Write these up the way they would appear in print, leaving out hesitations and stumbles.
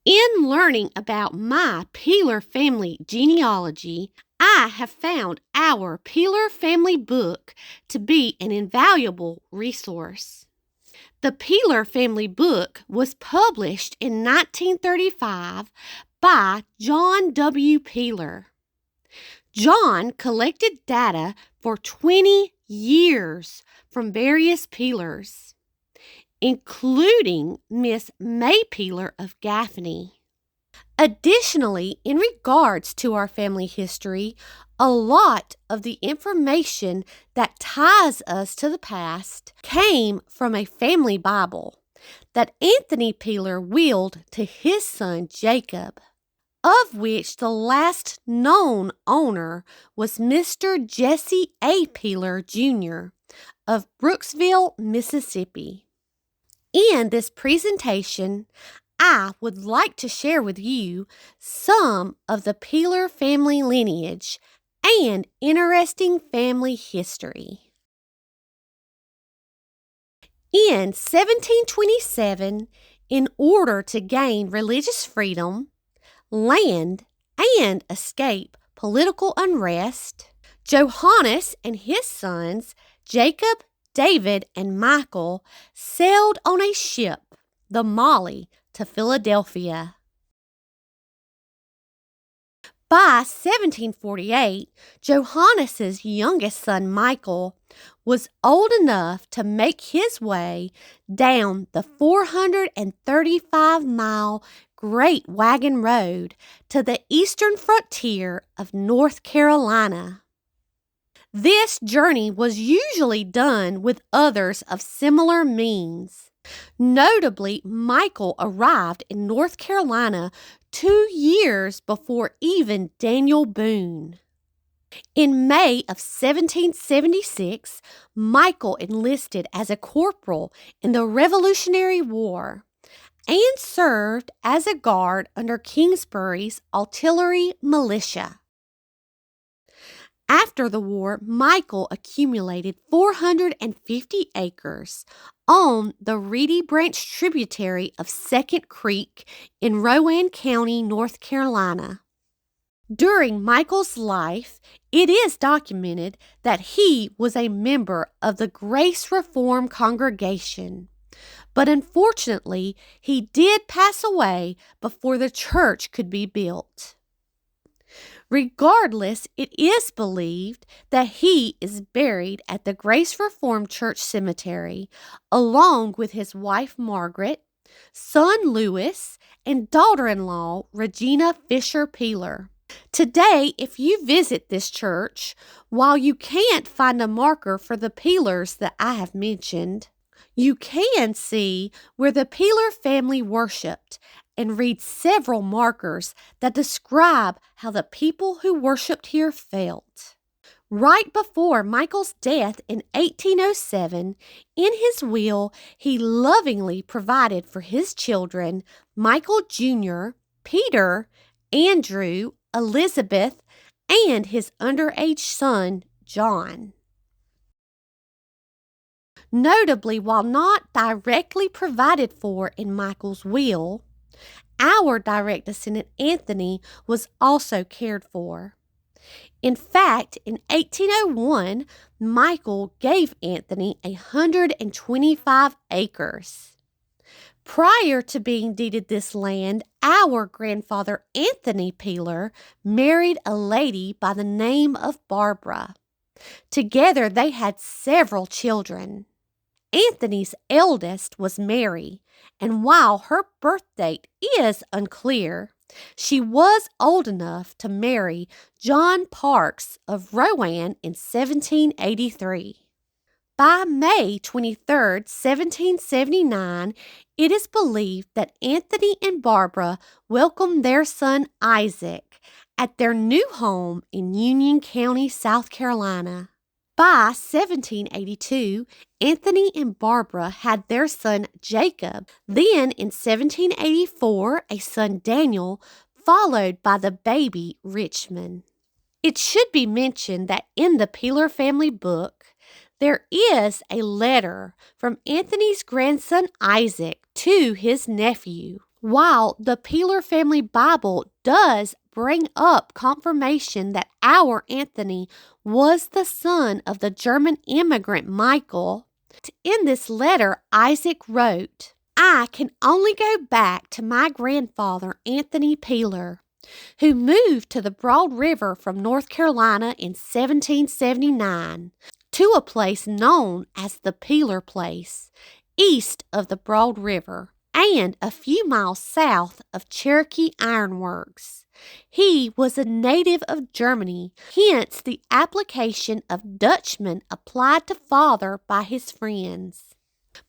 In learning about my Peeler family genealogy, I have found our Peeler family book to be an invaluable resource. The Peeler family book was published in 1935 by John W. Peeler. John collected data for 20 years from various Peelers, including Miss May Peeler of Gaffney. Additionally, in regards to our family history, a lot of the information that ties us to the past came from a family Bible that Anthony Peeler willed to his son Jacob, of which the last known owner was Mr. Jesse A. Peeler, Jr. of Brooksville, Mississippi. In this presentation, I would like to share with you some of the Peeler family lineage and interesting family history. In 1727, in order to gain religious freedom, land, and escape political unrest, Johannes and his sons, Jacob, David, and Michael, sailed on a ship, the Molly, to Philadelphia. By 1748, Johannes's youngest son, Michael, was old enough to make his way down the 435-mile Great Wagon Road to the eastern frontier of North Carolina. This journey was usually done with others of similar means. Notably, Michael arrived in North Carolina 2 years before even Daniel Boone. In May of 1776, Michael enlisted as a corporal in the Revolutionary War and served as a guard under Kingsbury's artillery militia. After the war, Michael accumulated 450 acres on the Reedy Branch tributary of Second Creek in Rowan County, North Carolina. During Michael's life, it is documented that he was a member of the Grace Reform congregation, but unfortunately, he did pass away before the church could be built. Regardless, it is believed that he is buried at the Grace Reformed Church Cemetery, along with his wife Margaret, son Lewis, and daughter-in-law Regina Fisher Peeler. Today, if you visit this church, while you can't find a marker for the Peelers that I have mentioned, you can see where the Peeler family worshipped and read several markers that describe how the people who worshipped here felt. Right before Michael's death in 1807, in his will, he lovingly provided for his children, Michael Jr., Peter, Andrew, Elizabeth, and his underage son, John. Notably, while not directly provided for in Michael's will, our direct descendant Anthony was also cared for. In fact, in 1801, Michael gave Anthony 125 acres. Prior to being deeded this land, our grandfather Anthony Peeler married a lady by the name of Barbara. Together they had several children. Anthony's eldest was Mary, and while her birth date is unclear, she was old enough to marry John Parks of Rowan in 1783. By May 23, 1779, it is believed that Anthony and Barbara welcomed their son Isaac at their new home in Union County, South Carolina. By 1782, Anthony and Barbara had their son Jacob. Then in 1784, a son Daniel, followed by the baby Richmond. It should be mentioned that in the Peeler family book, there is a letter from Anthony's grandson Isaac to his nephew, While the Peeler family Bible does bring up confirmation that our Anthony was the son of the German immigrant Michael, in this letter Isaac wrote, "I can only go back to my grandfather Anthony Peeler, who moved to the Broad River from North Carolina in 1779 to a place known as the Peeler Place, east of the Broad River, and a few miles south of Cherokee Iron Works. He was a native of Germany, hence the application of Dutchman applied to father by his friends.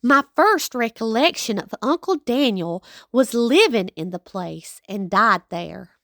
My first recollection of Uncle Daniel was living in the place and died there.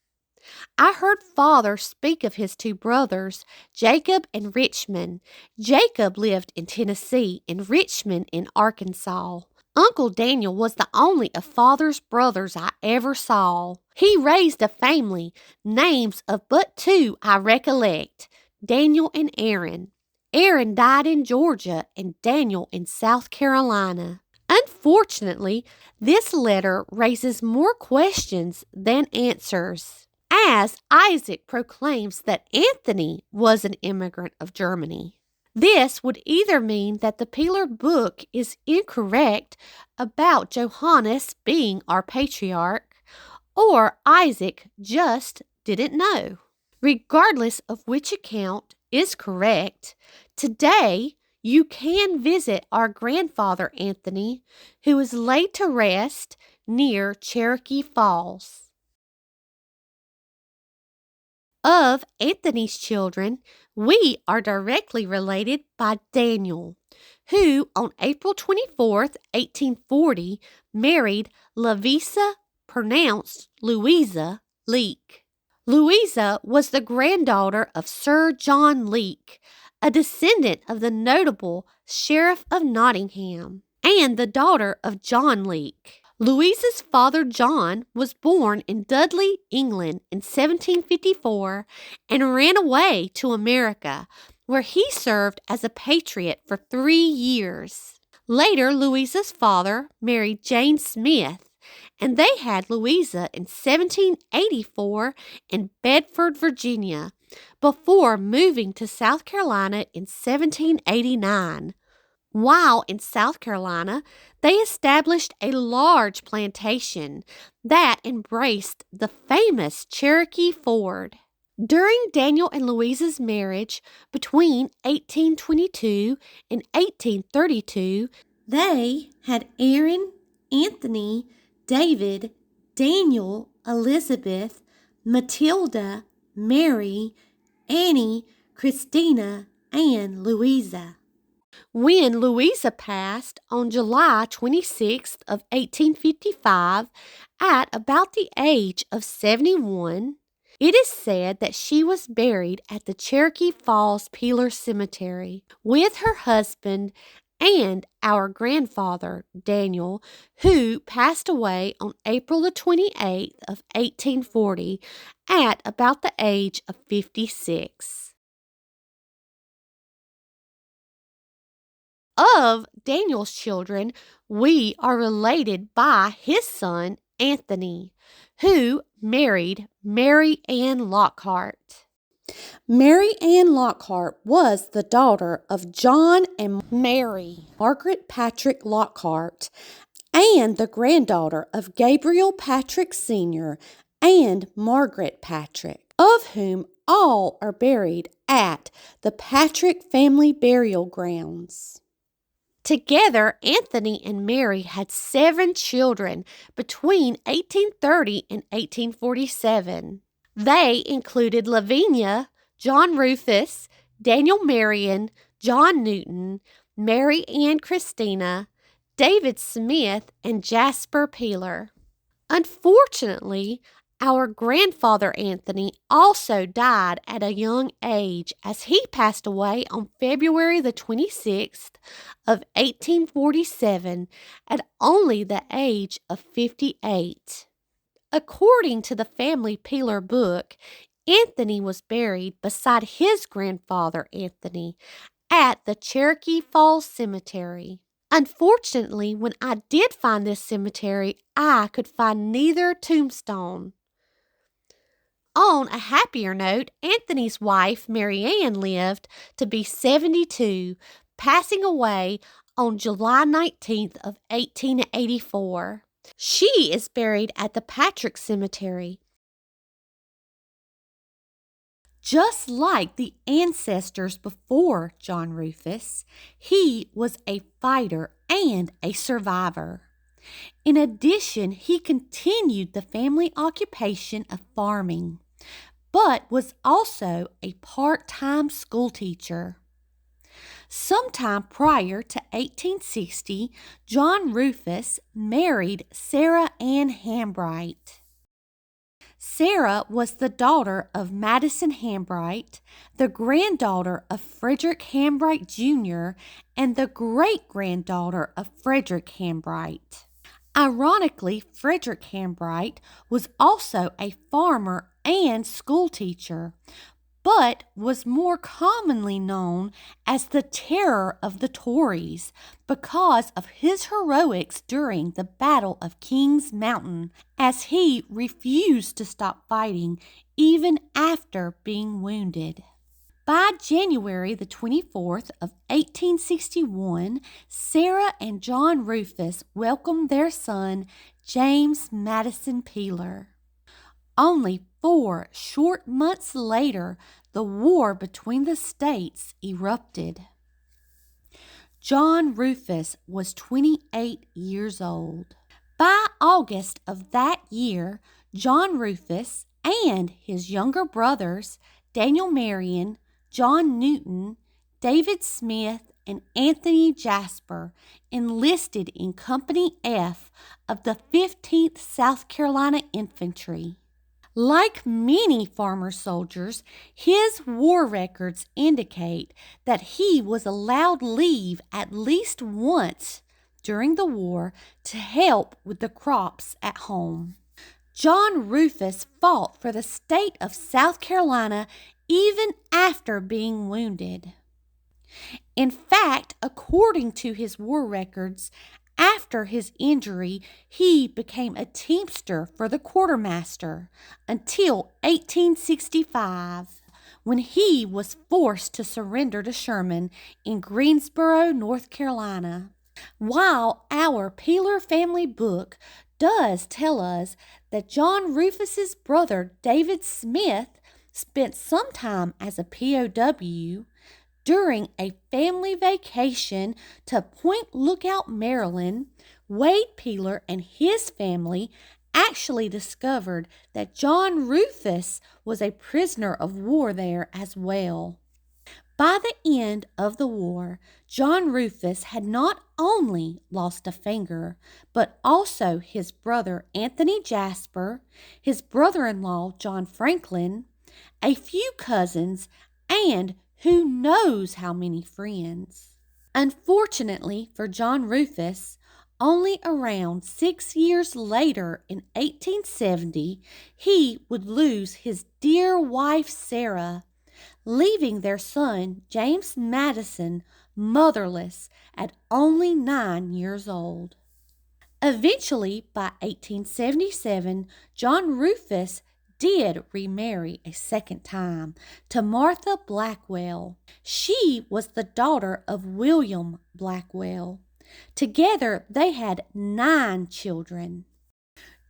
I heard father speak of his two brothers, Jacob and Richmond. Jacob lived in Tennessee and Richmond in Arkansas. Uncle Daniel was the only of father's brothers I ever saw. He raised a family, names of but two I recollect, Daniel and Aaron. Aaron died in Georgia and Daniel in South Carolina. Unfortunately, this letter raises more questions than answers, as Isaac proclaims that Anthony was an immigrant of Germany. This would either mean that the Peeler book is incorrect about Johannes being our patriarch, or Isaac just didn't know. Regardless of which account is correct, today you can visit our grandfather Anthony, who is laid to rest near Cherokee Falls. Of Anthony's children, we are directly related by Daniel, who on April 24th, 1840, married Lavisa, pronounced Louisa, Leake. Louisa was the granddaughter of Sir John Leake, a descendant of the notable Sheriff of Nottingham, and the daughter of John Leake. Louisa's father John was born in Dudley, England in 1754 and ran away to America, where he served as a patriot for 3 years. Later, Louisa's father married Jane Smith, and they had Louisa in 1784 in Bedford, Virginia, before moving to South Carolina in 1789. While in South Carolina, they established a large plantation that embraced the famous Cherokee Ford. During Daniel and Louisa's marriage between 1822 and 1832, they had Aaron, Anthony, David, Daniel, Elizabeth, Matilda, Mary, Annie, Christina, and Louisa. When Louisa passed on July 26th of 1855 at about the age of 71, it is said that she was buried at the Cherokee Falls Peeler Cemetery with her husband and our grandfather, Daniel, who passed away on April the 28th of 1840 at about the age of 56. Of Daniel's children, we are related by his son, Anthony, who married Mary Ann Lockhart. Mary Ann Lockhart was the daughter of John and Mary Margaret Patrick Lockhart and the granddaughter of Gabriel Patrick Sr. and Margaret Patrick, of whom all are buried at the Patrick family burial grounds. Together, Anthony and Mary had 7 children between 1830 and 1847. They included Lavinia, John Rufus, Daniel Marion, John Newton, Mary Ann Christina, David Smith, and Jasper Peeler. Unfortunately, our grandfather Anthony also died at a young age, as he passed away on February the 26th of 1847 at only the age of 58. According to the family Peeler book, Anthony was buried beside his grandfather Anthony at the Cherokee Falls Cemetery. Unfortunately, when I did find this cemetery, I could find neither tombstone. On a happier note, Anthony's wife, Mary Ann, lived to be 72, passing away on July 19th of 1884. She is buried at the Patriarch Cemetery. Just like the ancestors before John Rufus, he was a fighter and a survivor. In addition, he continued the family occupation of farming, but was also a part-time schoolteacher. Sometime prior to 1860, John Rufus married Sarah Ann Hambright. Sarah was the daughter of Madison Hambright, the granddaughter of Frederick Hambright Jr., and the great-granddaughter of Frederick Hambright. Ironically, Frederick Hambright was also a farmer and schoolteacher, but was more commonly known as the Terror of the Tories because of his heroics during the Battle of King's Mountain, as he refused to stop fighting even after being wounded. By January the 24th of 1861, Sarah and John Rufus welcomed their son, James Madison Peeler. Only 4 short months later, the war between the states erupted. John Rufus was 28 years old. By August of that year, John Rufus and his younger brothers, Daniel Marion, John Newton, David Smith, and Anthony Jasper, enlisted in Company F of the 15th South Carolina Infantry. Like many farmer soldiers, his war records indicate that he was allowed leave at least once during the war to help with the crops at home. John Rufus fought for the state of South Carolina even after being wounded. In fact, according to his war records, after his injury, he became a teamster for the quartermaster until 1865, when he was forced to surrender to Sherman in Greensboro, North Carolina. While our Peeler family book does tell us that John Rufus's brother David Smith spent some time as a POW, during a family vacation to Point Lookout, Maryland, Wade Peeler and his family actually discovered that John Rufus was a prisoner of war there as well. By the end of the war, John Rufus had not only lost a finger, but also his brother Anthony Jasper, his brother-in-law John Franklin, a few cousins, and who knows how many friends. Unfortunately for John Rufus, only around 6 years later in 1870, he would lose his dear wife Sarah, leaving their son James Madison motherless at only 9 years old. Eventually, by 1877, John Rufus did remarry a second time to Martha Blackwell. She was the daughter of William Blackwell. Together, they had 9 children.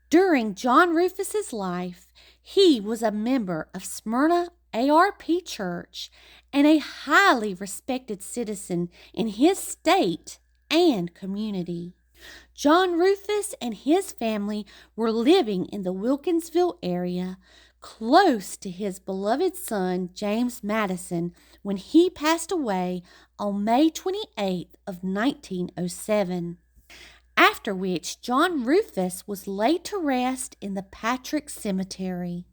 During John Rufus's life, he was a member of Smyrna ARP Church and a highly respected citizen in his state and community. John Rufus and his family were living in the Wilkinsville area, close to his beloved son James Madison, when he passed away on May 28th of 1907. After which John Rufus was laid to rest in the Patriarch Cemetery.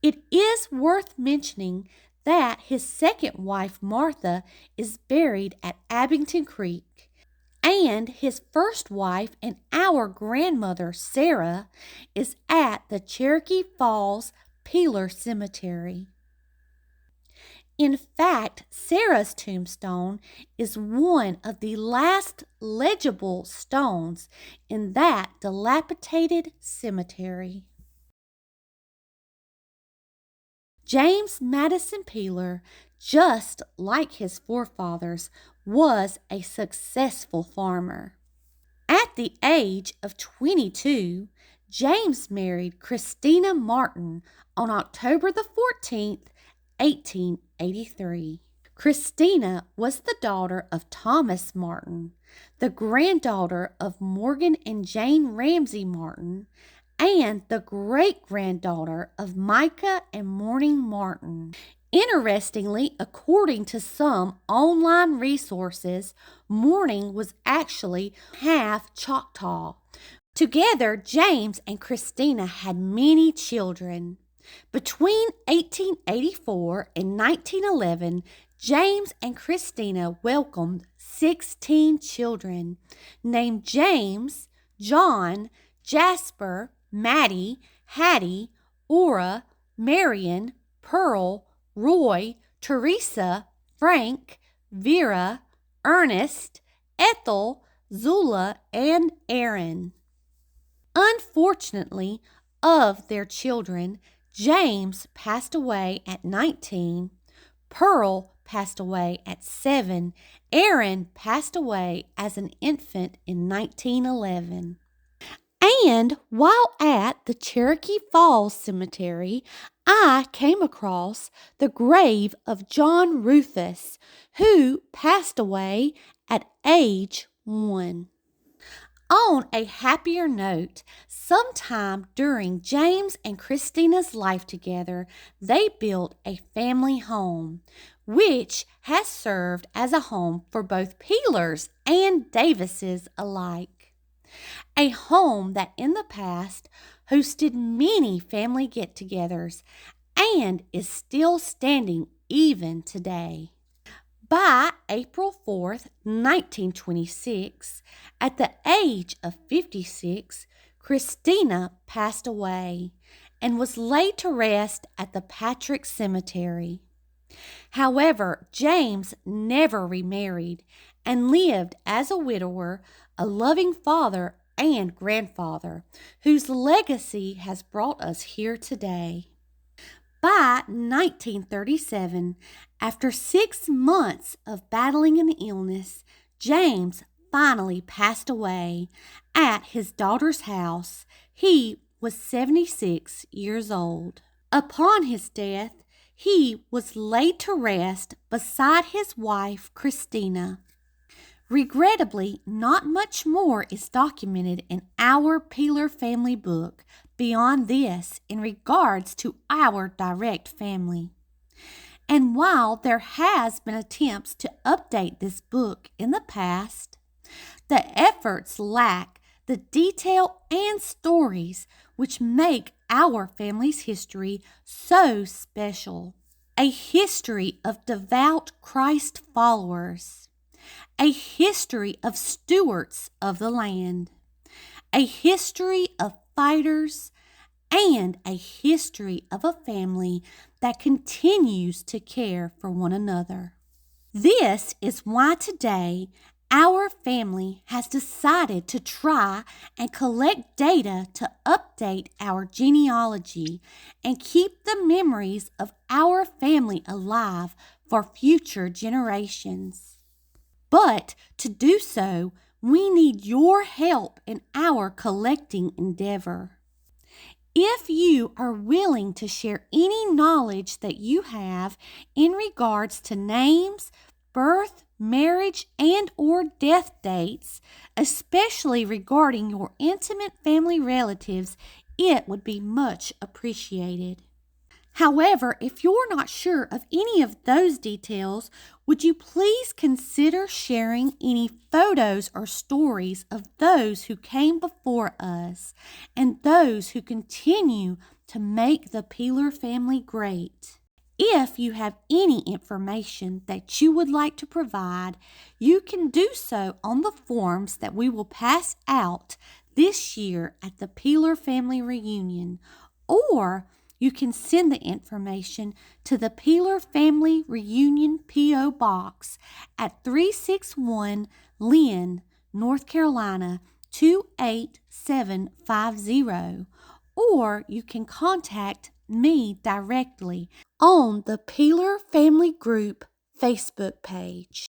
It is worth mentioning that his second wife Martha is buried at Abington Creek, and his first wife and our grandmother, Sarah, is at the Cherokee Falls Peeler Cemetery. In fact, Sarah's tombstone is one of the last legible stones in that dilapidated cemetery. James Madison Peeler, just like his forefathers, was a successful farmer. At the age of 22, James married Christina Martin on October the 14th, 1883. Christina was the daughter of Thomas Martin, the granddaughter of Morgan and Jane Ramsay Martin, and the great-granddaughter of Micah and Morning Martin. Interestingly, according to some online resources, Morning was actually half Choctaw. Together, James and Christina had many children. Between 1884 and 1911, James and Christina welcomed 16 children named James, John, Jasper, Maddie, Hattie, Ora, Marion, Pearl, Roy, Teresa, Frank, Vera, Ernest, Ethel, Zula, and Aaron. Unfortunately, of their children, James passed away at 19, Pearl passed away at 7, Aaron passed away as an infant in 1911. And while at the Cherokee Falls Cemetery, I came across the grave of John Rufus, who passed away at age 1. On a happier note, sometime during James and Christina's life together, they built a family home, which has served as a home for both Peelers and Davises alike. A home that in the past hosted many family get-togethers and is still standing even today. By April 4th, 1926, at the age of 56, Christina passed away and was laid to rest at the Patriarch Cemetery. However, James never remarried and lived as a widower, a loving father and grandfather, whose legacy has brought us here today. By 1937, after 6 months of battling an illness, James finally passed away at his daughter's house. He was 76 years old. Upon his death, he was laid to rest beside his wife, Christina. Regrettably, not much more is documented in our Peeler family book beyond this in regards to our direct family. And while there has been attempts to update this book in the past, the efforts lack the detail and stories which make our family's history so special. A history of devout Christ followers, a history of stewards of the land, a history of fighters, and a history of a family that continues to care for one another. This is why today our family has decided to try and collect data to update our genealogy and keep the memories of our family alive for future generations. But to do so, we need your help in our collecting endeavor. If you are willing to share any knowledge that you have in regards to names, birth, marriage, and or death dates, especially regarding your intimate family relatives, it would be much appreciated. However, if you're not sure of any of those details, would you please consider sharing any photos or stories of those who came before us and those who continue to make the Peeler family great? If you have any information that you would like to provide, you can do so on the forms that we will pass out this year at the Peeler family reunion, or you can send the information to the Peeler Family Reunion P.O. Box at 361 Lynn, North Carolina 28750, or you can contact me directly on the Peeler Family Group Facebook page.